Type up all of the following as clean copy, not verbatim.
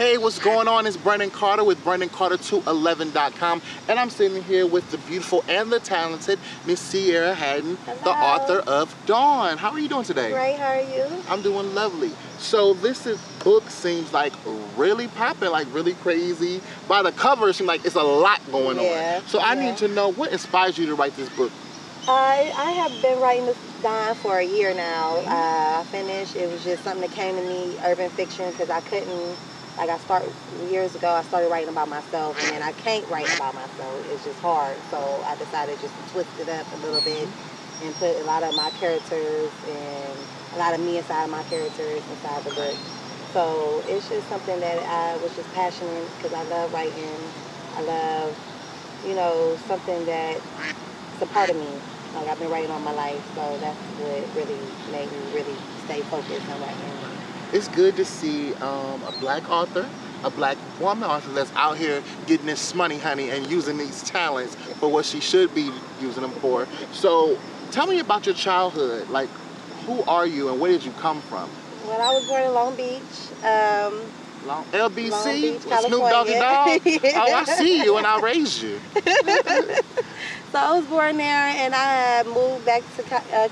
Hey, what's going on? It's Brendan Carter with BrendanCarter211.com, and I'm sitting here with the beautiful and the talented Miss Cierra Haddon, the author of Dawn. How are you doing today? Great, how are you? I'm doing lovely. So book seems like really popping, like really crazy. By the cover, it seems like it's a lot going on. So I need to know, what inspires you to write this book? I have been writing this Dawn for a year now. I finished. It was just something that came to me, urban fiction, because I couldn't, years ago, I started writing about myself, and then I can't write about myself. It's just hard. So I decided just to twist it up a little bit and put a lot of my characters and a lot of me inside of my characters inside the book. So it's just something that I was just passionate, because I love writing. I love, something that it's a part of me. Like, I've been writing all my life, so that's what really made me really stay focused on writing. It's good to see a black author, a black woman author that's out here getting this money, honey, and using these talents for what she should be using them for. So tell me about your childhood. Like, who are you and where did you come from? Well, I was born in Long Beach. LBC? Long Beach, Snoop Doggy Dogg? Yeah. Oh, I see you and I raised you. So I was born there, and I moved back to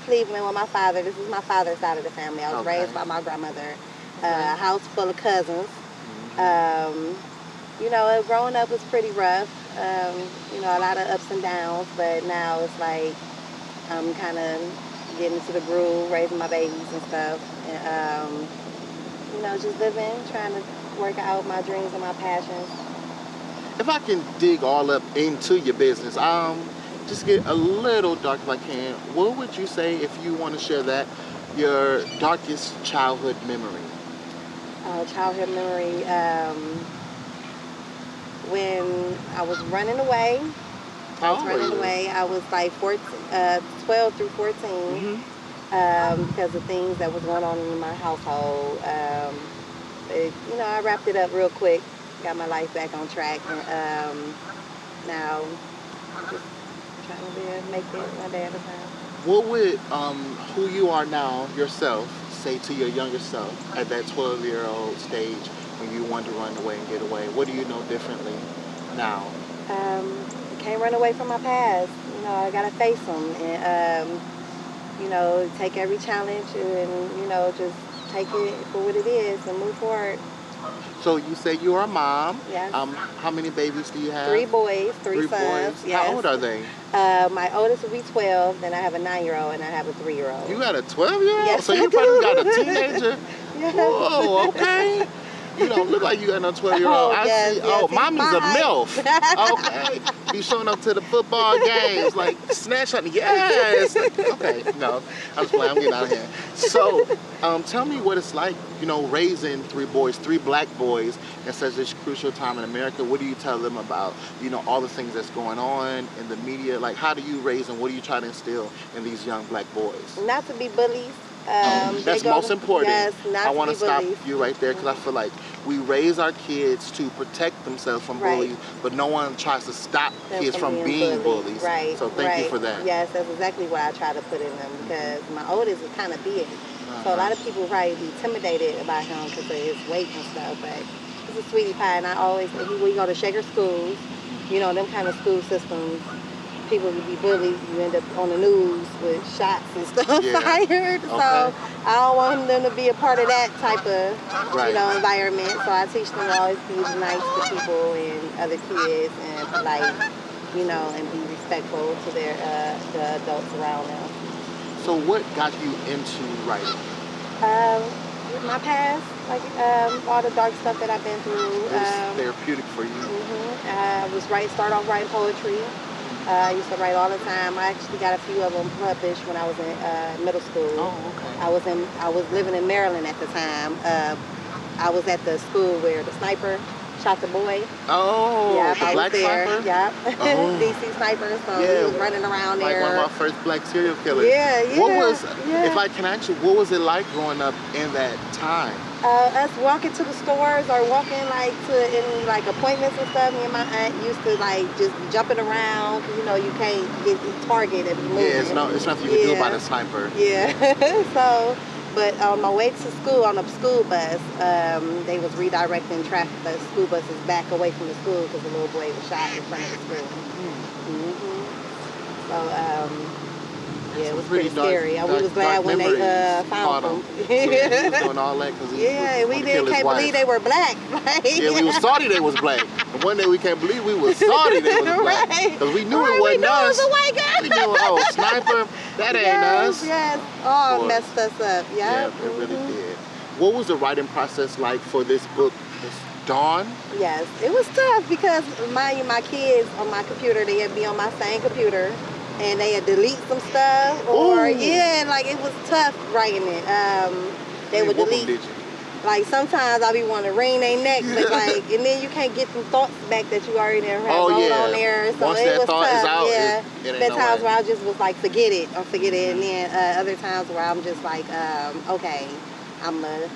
Cleveland with my father. This is my father's side of the family. I was raised by my grandmother. A house full of cousins. Growing up was pretty rough. A lot of ups and downs, but now it's like I'm kind of getting into the groove, raising my babies and stuff. And, just living, trying to work out my dreams and my passions. If I can dig all up into your business, just get a little dark if I can, what would you say, if you want to share that, your darkest childhood memory? Childhood memory, when I was running away. I was like 12 through 14, because of things that was going on in my household. I wrapped it up real quick, got my life back on track, and now I'm just trying to make it one day at a time. What would who you are now, yourself, say to your younger self at that 12-year-old stage when you wanted to run away and get away? What do you know differently now? I can't run away from my past. I gotta face them, and take every challenge, and just take it for what it is and move forward. So you say you are a mom. Yes. How many babies do you have? 3 boys, three sons. Boys. Yes. How old are they? My oldest will be 12, then I have a 9-year-old, and I have a 3-year-old. You got a 12-year-old? Yes, so you probably got a teenager? Yes. Whoa, okay. You don't look like you got no 12-year-old. Mommy's a MILF. Okay. You showing up to the football games, like, snatch hunting. Yes. Okay, no. I'm just playing. I'm getting out of here. So, tell me what it's like, raising 3 boys, 3 black boys at such a crucial time in America. What do you tell them about, all the things that's going on in the media? Like, how do you raise them? What do you try to instill in these young black boys? Not to be bullies. That's most important. Yes, not I want to stop bullies. you right there, because I feel like we raise our kids to protect themselves from bullies, but no one tries to stop kids from being bullies. Right. So thank you for that. Yes, that's exactly what I try to put in them, because my oldest is kind of big. So a lot of people probably be intimidated about him because of his weight and stuff, but he's a sweetie pie, and we go to Shaker schools, them kind of school systems. People would be bullied, you end up on the news with shots and stuff fired. So I don't want them to be a part of that type of environment. So I teach them to always be nice to people and other kids, and polite, and be respectful to the adults around them. So what got you into writing? My past, all the dark stuff that I've been through. It was therapeutic for you. I started off writing poetry. I used to write all the time. I actually got a few of them published when I was in middle school. Oh, okay. I was living in Maryland at the time. I was at the school where the sniper shot the boy. Oh, yeah, the black sniper? Yeah, DC sniper. So he was running around there. Like one of our first black serial killers. Yeah. If I can ask you, what was it like growing up in that time? Us walking to the stores or walking to any appointments and stuff. Me and my aunt used to just be jumping around, because you can't get targeted if you move. Yeah, it's nothing you can do about a sniper. Yeah. So But on my way to school, on a school bus, they was redirecting traffic, the school buses back away from the school because the little boy was shot in front of the school. So, yeah, it was pretty scary. We was glad when they found him. Yeah, he was doing all that because he can't believe they were black. Yeah, we was sorry they was black. And one day we can't believe we was sorry they was black. Because we knew it wasn't us. It was a white guy. We knew, sniper, that ain't us. Yes, oh, messed us up. Yeah, it really did. What was the writing process like for this book, this Dawn? Yes, it was tough because my kids on my computer, they'd be on my same computer. And they'd delete some stuff, or like it was tough writing it. They would delete. Like sometimes I be wanting to wring their neck, but like, and then you can't get some thoughts back that you already had wrote on there. So once it that was thought tough. is out, yeah, there times where I just was like, forget it, or forget it, and then other times where I'm just like, okay, I'm gonna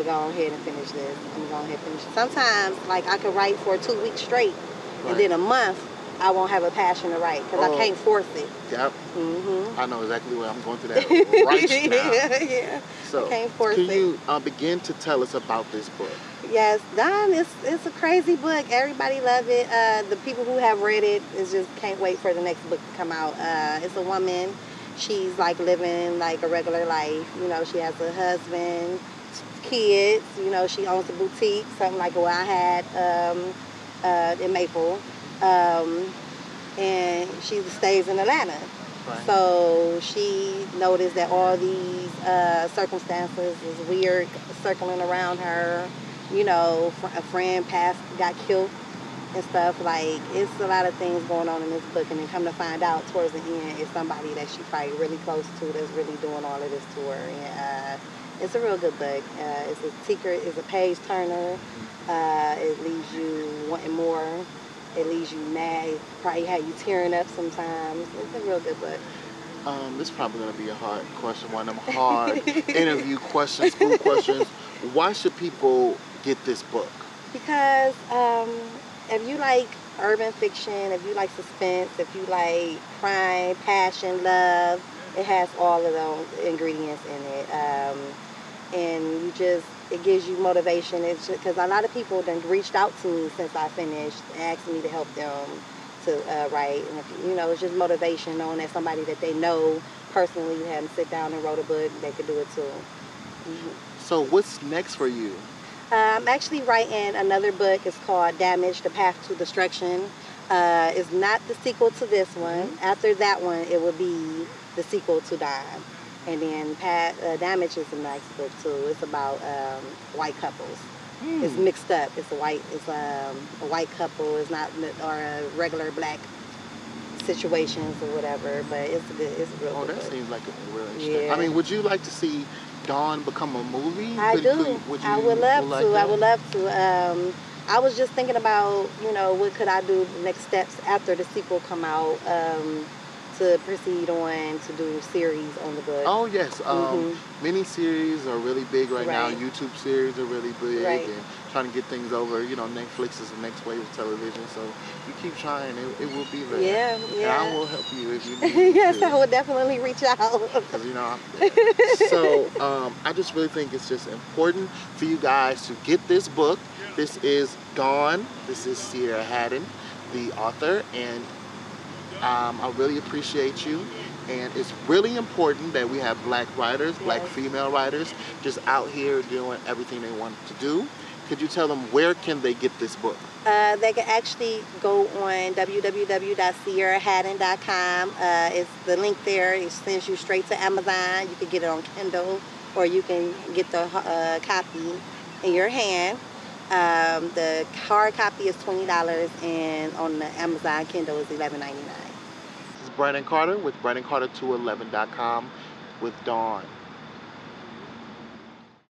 go ahead and finish this. I'm gonna go ahead and finish it. Sometimes, like I could write for 2 weeks straight, and then a month. I won't have a passion to write because I can't force it. Yep. I know exactly what I'm going through that right now. Yeah. So, I can't force it. Can you begin to tell us about this book? Yes, Dawn it's a crazy book. Everybody love it. The people who have read it just can't wait for the next book to come out. It's a woman. She's like living like a regular life. You know, she has a husband, kids. You know, she owns a boutique, something like what I had in Maple. And she stays in Atlanta. Right. So she noticed that all these circumstances is weird circling around her. You know, a friend got killed and stuff. Like, it's a lot of things going on in this book, and then come to find out towards the end, it's somebody that she's probably really close to that's really doing all of this to her. And it's a real good book. It's a secret. It's a page turner. It leaves you wanting more. It leaves you mad. It probably had you tearing up sometimes. It's a real good book. This is probably going to be a hard question, one of them hard interview questions, school questions. Why should people get this book? Because if you like urban fiction, if you like suspense, if you like crime, passion, love, it has all of those ingredients in it. And it gives you motivation. It's just because a lot of people then reached out to me since I finished, asking me to help them to write. And it's just motivation, knowing that somebody that they know personally had sit down and wrote a book, they could do it too. So what's next for you? I'm actually writing another book. It's called Damage, The Path to Destruction. It's not the sequel to this one. After that one, it will be the sequel to Dawn. And then Damage is a nice book too. It's about white couples. It's mixed up. It's a white couple. It's not or a regular black situations or whatever. But it's a real. Oh, good that book. seems like a real interesting. Yeah. I mean, would you like to see Dawn become a movie? I do. I would love to. I would love to. I was just thinking about, what could I do next steps after the sequel come out. To proceed on to do series on the book. Oh yes, miniseries are really big right now. YouTube series are really big, and trying to get things over. Netflix is the next wave of television, so you keep trying. It will be there. Yeah. And I will help you if you need Yes, to. I will definitely reach out. Because I'm there. So I just really think it's just important for you guys to get this book. This is Dawn. This is Cierra Haddon, the author, and I really appreciate you, and it's really important that we have black writers, black female writers, just out here doing everything they want to do. Could you tell them where can they get this book? They can actually go on www.cierrahaddon.com. It's the link there. It sends you straight to Amazon. You can get it on Kindle, or you can get the copy in your hand. The hard copy is $20, and on the Amazon Kindle is $11.99. This is Brandon Carter with BrandonCarter211.com with Dawn.